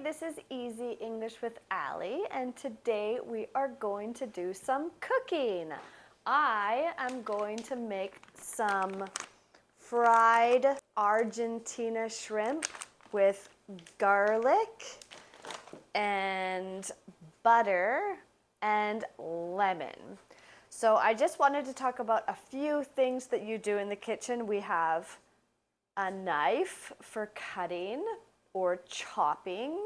this is Easy English with Ali, and today we are going to do some cooking. I am going to make some fried Argentina shrimp with garlic and butter and lemon. So I just wanted to talk about a few things that you do in the kitchen. We have a knife for cutting or chopping.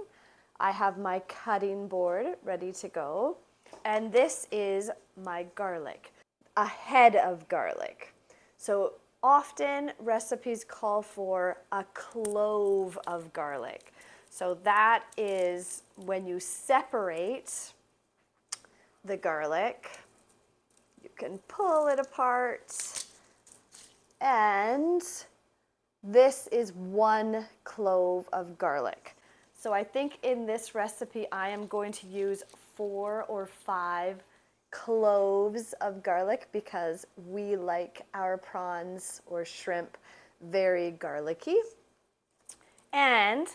I have my cutting board ready to go. And this is my garlic, a head of garlic. So often recipes call for a clove of garlic. So that is when you separate the garlic, you can pull it apart, and this is 1 clove of garlic. So I think in this recipe I am going to use 4 or 5 cloves of garlic because we like our prawns or shrimp very garlicky. And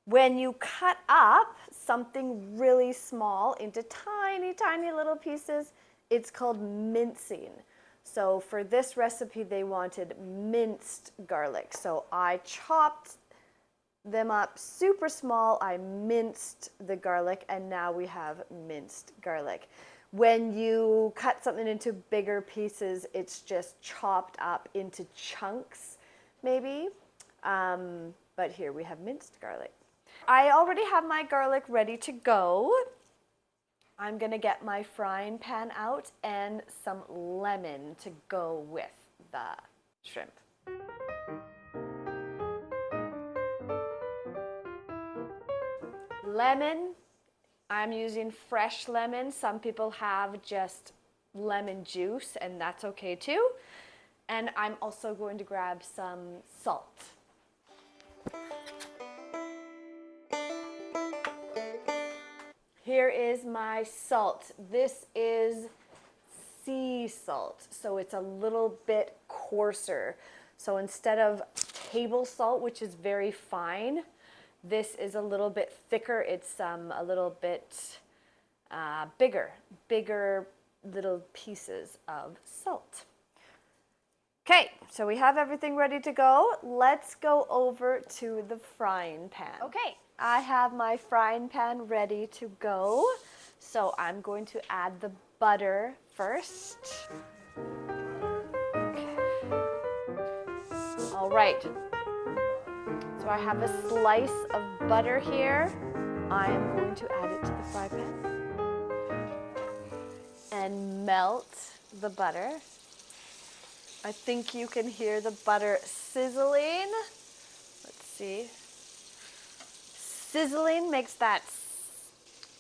when you cut up something really small into tiny, tiny little pieces, it's called mincing. So for this recipe, they wanted minced garlic. So I chopped them up super small. I minced the garlic, and now we have minced garlic. When you cut something into bigger pieces, it's just chopped up into chunks, maybe. But here we have minced garlic. I already have my garlic ready to go. I'm gonna get my frying pan out and some lemon to go with the shrimp. Lemon, I'm using fresh lemon. Some people have just lemon juice, and that's okay too. And I'm also going to grab some salt. Here is my salt. This is sea salt, so it's a little bit coarser. So instead of table salt, which is very fine, this is a little bit thicker. It's a little bit bigger little pieces of salt. Okay, so we have everything ready to go. Let's go over to the frying pan. Okay, I have my frying pan ready to go. So I'm going to add the butter first. Okay. All right, so I have a slice of butter here. I'm going to add it to the fry pan and melt the butter. I think you can hear the butter sizzling. Let's see. Sizzling makes that.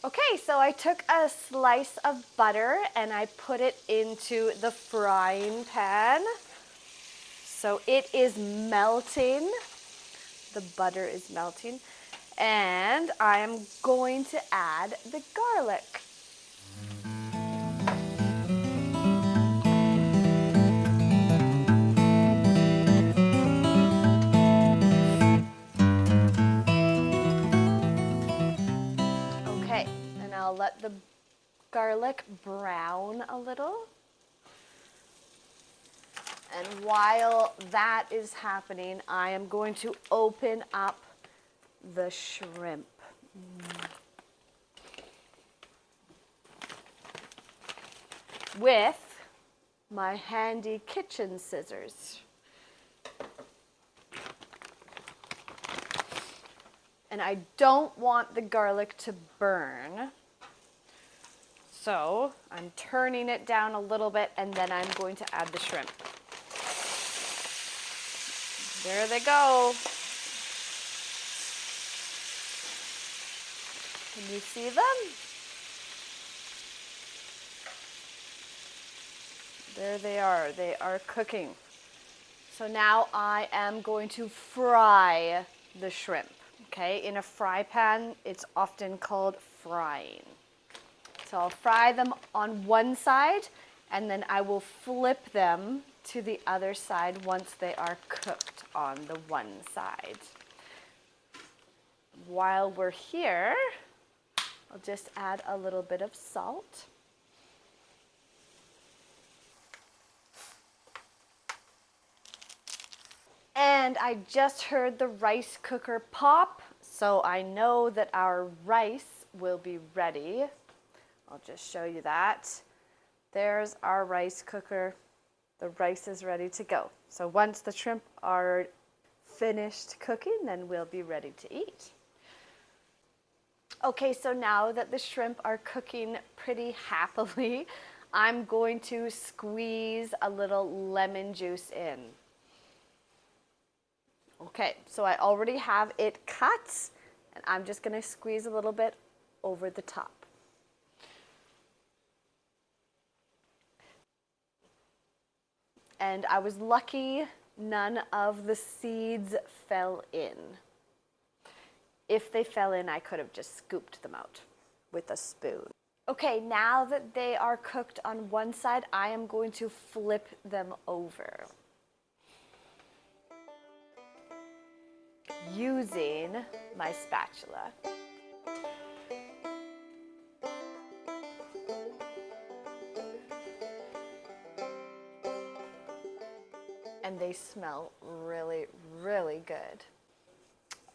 Okay, so I took a slice of butter and I put it into the frying pan. So it is melting. The butter is melting. And I am going to add the garlic. I'll let the garlic brown a little. And while that is happening, I am going to open up the shrimp. With my handy kitchen scissors. And I don't want the garlic to burn. So I'm turning it down a little bit, and then I'm going to add the shrimp. There they go. Can you see them? There they are. They are cooking. So now I am going to fry the shrimp. Okay, in a fry pan, it's often called frying. So I'll fry them on one side, and then I will flip them to the other side once they are cooked on the one side. while we're here, I'll just add a little bit of salt. And I just heard the rice cooker pop, so I know that our rice will be ready. I'll just show you that. There's our rice cooker. The rice is ready to go. So once the shrimp are finished cooking, then we'll be ready to eat. Okay, so now that the shrimp are cooking pretty happily, I'm going to squeeze a little lemon juice in. Okay, so I already have it cut, and I'm just going to squeeze a little bit over the top. And I was lucky none of the seeds fell in. If they fell in, I could have just scooped them out with a spoon. Okay, now that they are cooked on one side, I am going to flip them over using my spatula. And they smell really, really good.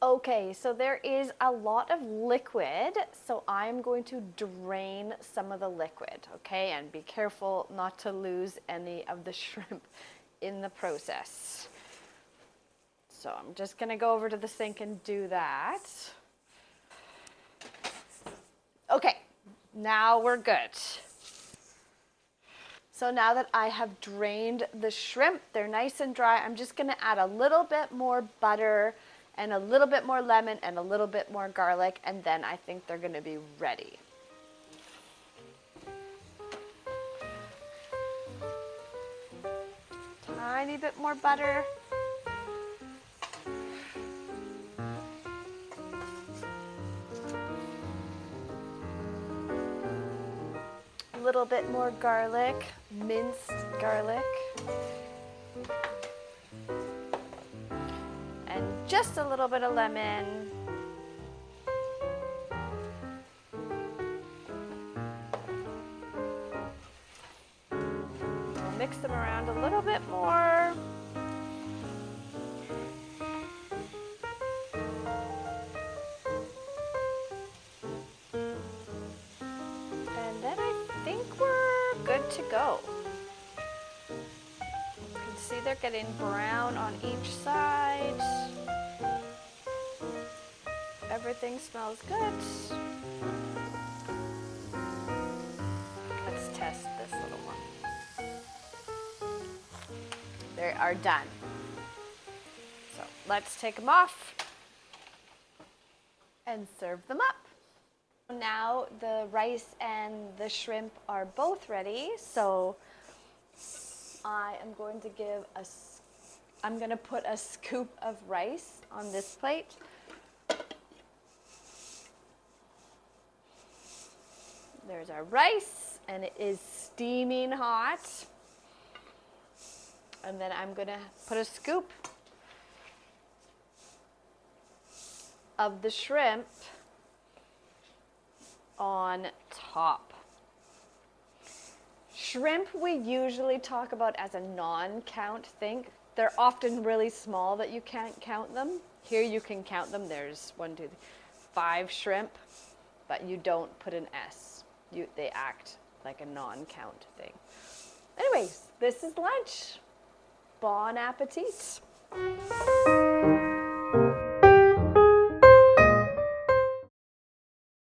Okay, so there is a lot of liquid, so I'm going to drain some of the liquid, okay? And be careful not to lose any of the shrimp in the process. So I'm just gonna go over to the sink and do that. Okay, now we're good. So now that I have drained the shrimp, they're nice and dry, I'm just gonna add a little bit more butter and a little bit more lemon and a little bit more garlic, and then I think they're gonna be ready. Tiny bit more butter. A little bit more garlic, minced garlic. And just a little bit of lemon. I'll mix them around a little bit more. And then I think we're good to go. You can see they're getting brown on each side. Everything smells good. Let's test this little one. They are done. So let's take them off and serve them up. Now the rice and the shrimp are both ready, so I am going to I'm going to put a scoop of rice on this plate. There's our rice, and it is steaming hot. And then I'm going to put a scoop of the shrimp on top. Shrimp we usually talk about as a non-count thing. They're often really small that you can't count them. Here you can count them. There's 1, 2, 3, 5 shrimp, but you don't put an S. They act like a non-count thing. Anyways, this is lunch. Bon appetit.